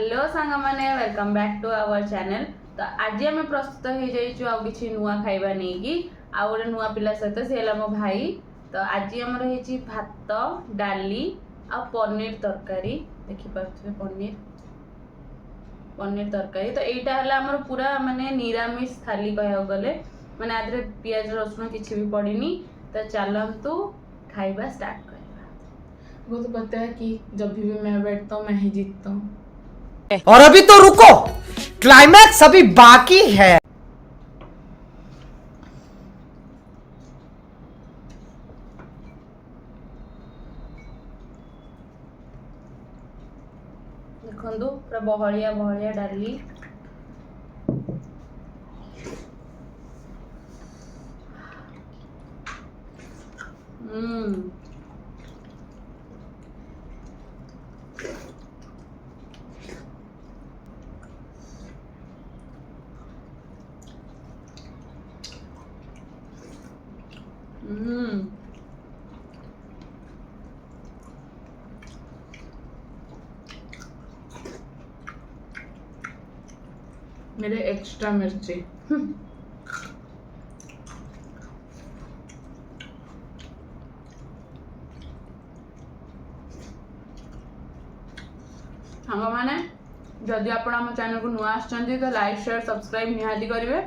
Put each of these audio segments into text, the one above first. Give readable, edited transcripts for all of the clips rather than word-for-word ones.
Hello सांग माने welcome back to our channel. तो आज आम प्रस्तुत हो जाइछु आ किछि नुआ खाइबा नेकी आ गोटे नुआ पिला सहित से होला मो भाई। तो आज आमर होइछि भात डाली आ पनीर तरकारी। देखि पाछे पनीर तरकारी। तो एटा हला हमर पूरा माने निरामिष थाली कहया गले माने आदरे प्याज रसुन किछि भी पड़िनी। तो चलंतु खाइबा स्टार्ट करबा। वो तो पता है कि जब भी मैं बैठता हूँ मैं ही जीतता हूँ। और अभी तो रुको, क्लाइमैक्स अभी बाकी है। देखंदु पूरा बहलिया बहलिया डाली। मेरे एक्स्ट्रा मिर्ची सांग माने जदि आपण हम चैनल को नुआ आछंती तो लाइक शेयर सब्सक्राइब निहाती करिवे।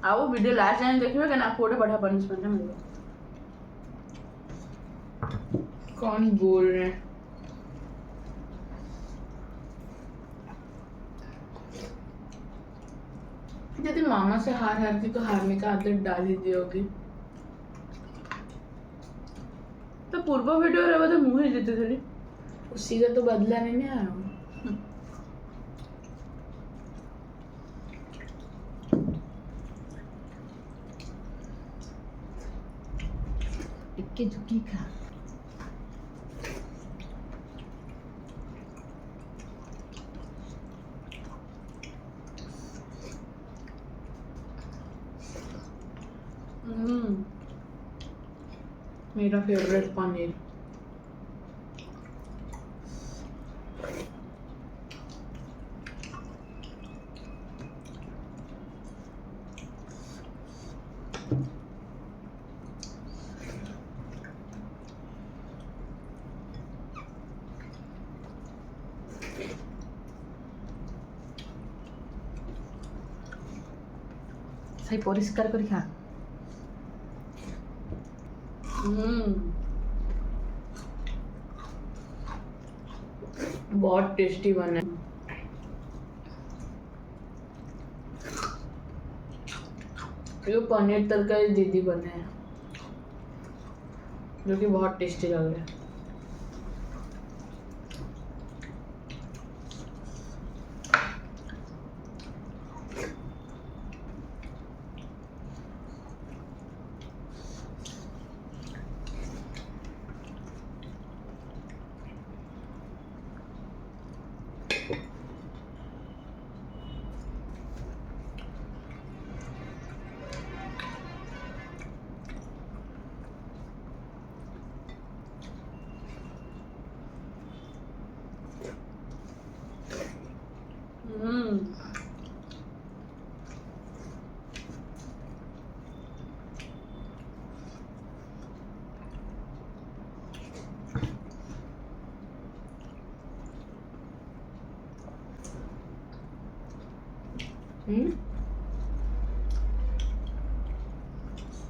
आउ वीडियो लास्ट टाइम देखिबे केना कोडे बढ़िया पनिशमेंट मिलबो। कौन बोल रहे हैं? यदि मामा से हार हारती तो हारने का आदत डाल ही दी होगी। तो पूर्व वीडियो रे बोले मुही जीती थी। उसी का तो बदला नहीं आया हूँ। इक्के झुकी खा। मेरा फेवरेट पनीर। सही परिष्कार करी खा। बहुत टेस्टी बना है। ये पनीर तरकारी दीदी बने हैं जो कि बहुत टेस्टी लग रहा है।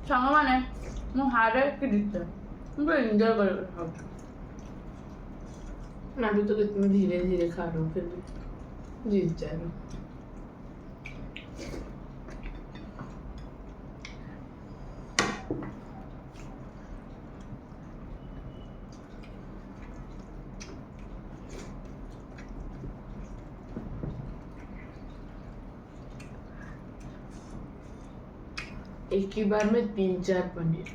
सांग माने मु हारे कि जीते मु एंजॉय कर मैं अभी तो इतना धीरे धीरे खा रहा हूँ फिर भी जीत जा रहा हूँ। एक ही बार में 3-4 पनीर।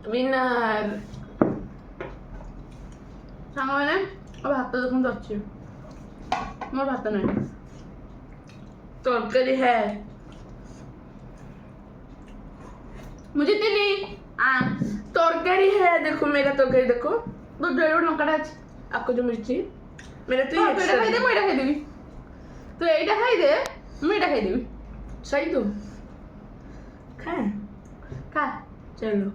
विनर ସାଙ୍ଗମାନେ ଭାତ ଦେଖନ୍ତୁ ଅଛି ମୋର ଭାତ ନାହିଁ तरकारी है ମୁଁ ଜିତିଲି तरकारी है देखो मेरा तरकारी देखो ତୋ ଦେଢ଼ ଟଙ୍କାଟା ଅଛି आपको जो मिर्ची मेरा तो ତୁ ये ଏଇଟା extra ଖାଇଦେ है। ମୁଁ ଏଇଟା ଖାଇଦେବି ତୁ ଏଇଟା ଖାଇଦେ ମୁଁ ଏଇଟା ଖାଇଦେବି सही तो खाए ଖା चलो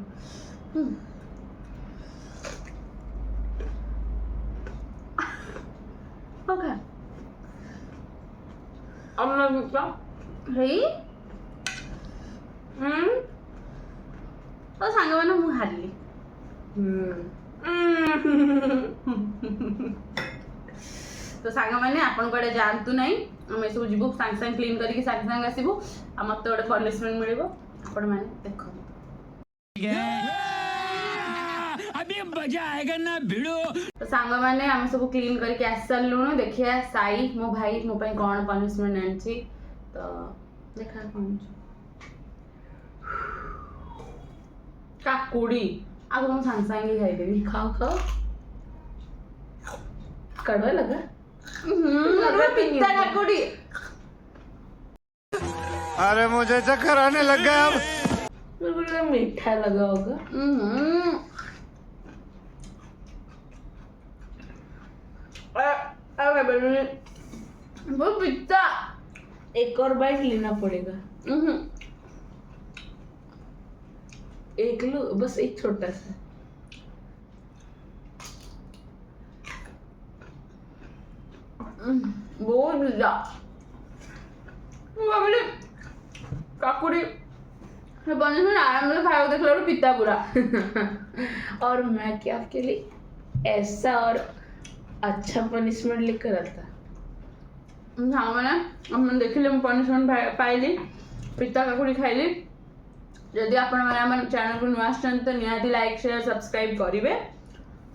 ହଉ ଖା अब मैं रुका ହେଇ ତୋ ସାଙ୍ଗମାନେ ମୁଁ ହାରିଲି ତ ସାଙ୍ଗମାନେ ଆପଣ କୁଆଡ଼େ ଯାଆନ୍ତୁ ନାହିଁ ଆମେ ଏସବୁ ଯିବୁ ସାଙ୍ଗେ ସାଙ୍ଗେ କ୍ଲିନ୍ କରିକି ସାଙ୍ଗେ ସାଙ୍ଗେ ଆସିବୁ ଆଉ ମୋତେ ଗୋଟେ ପନିସମେଣ୍ଟ ମିଳିବ ଆପଣମାନେ ଦେଖନ୍ତୁ ତ ସାଙ୍ଗମାନେ ଆମେ ସବୁ କ୍ଲିନ୍ କରିକି ଆସି ସାରିଲୁଣୁ ଦେଖିବା ସାଇ ମୋ ଭାଇ ମୋ ପାଇଁ କ'ଣ ପନିସମେଣ୍ଟ ଆଣିଛି ତ ଦେଖା କ'ଣ ଅଛି କାକୁଡ଼ି ଆଗ ମୁଁ ସାଙ୍ଗେ ସାଙ୍ଗେ ଖାଇଦେବି खाओ खाओ कड़वा लगा ଲଗା ପିତା କାକୁଡ଼ି अरे मुझे चक्कर आने लग गया अब बिल्कुल मीठा लगा होगा बहुत पिता एक और बाइट लेना पड़ेगा एक लो बस एक छोटा सा बहुत पिता ମୁଁ ଭାବିଲି କାକୁଡ଼ି ପନିସମେଣ୍ଟ ଆରାମରେ ଖାଇବାକୁ ଦେଖିଲା ବେଳକୁ ପିତା ପୁରା और मैं क्या आपके लिए ऐसा और अच्छा पनिशमेंट लेकर आता ସାଙ୍ଗମାନେ ଆପଣ ଦେଖିଲେ ମୁଁ ପନିସମେଣ୍ଟ ପାଇଲି ପିତା କାକୁଡ଼ି ଖାଇଲି ଯଦି ଆପଣମାନେ ଆମ ଚ୍ୟାନେଲକୁ ନୂଆ ଆସିଛନ୍ତି ତ ନିହାତି ଲାଇକ୍ ସେୟାର ସବସ୍କ୍ରାଇବ୍ କରିବେ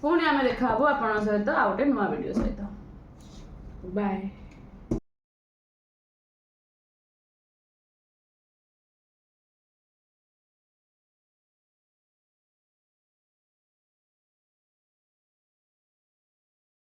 ପୁଣି ଆମେ ଦେଖା ହେବୁ ଆପଣଙ୍କ ସହିତ ଆଉ ଗୋଟେ ନୂଆ ଭିଡ଼ିଓ ସହିତ बाय